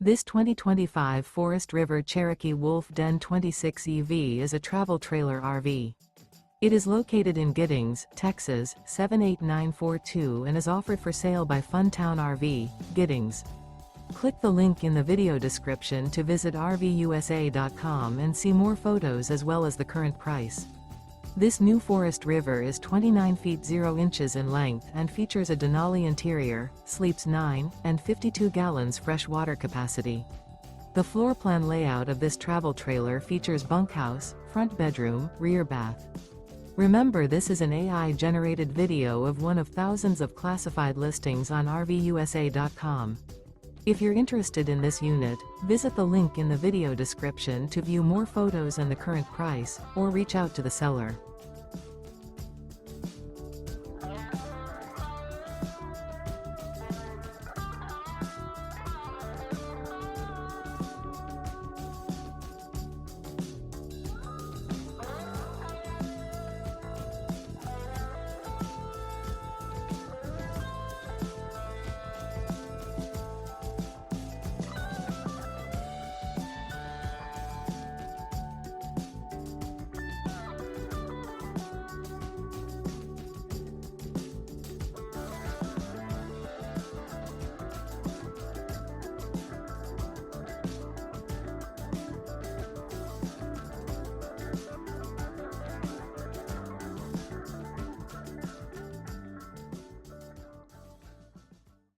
This 2025 Forest River Cherokee Wolf Den 26 EV is a travel trailer RV. It is located in Giddings, Texas, 78942 and is offered for sale by Funtown RV, Giddings. Click the link in the video description to visit RVUSA.com and see more photos as well as the current price. This new Forest River is 29 feet 0 inches in length and features a DENALI interior, sleeps 9, and 52 gallons fresh water capacity. The floor plan layout of this travel trailer features bunkhouse, front bedroom, rear bath. Remember, this is an AI-generated video of one of thousands of classified listings on RVUSA.com. If you're interested in this unit, visit the link in the video description to view more photos and the current price, or reach out to the seller.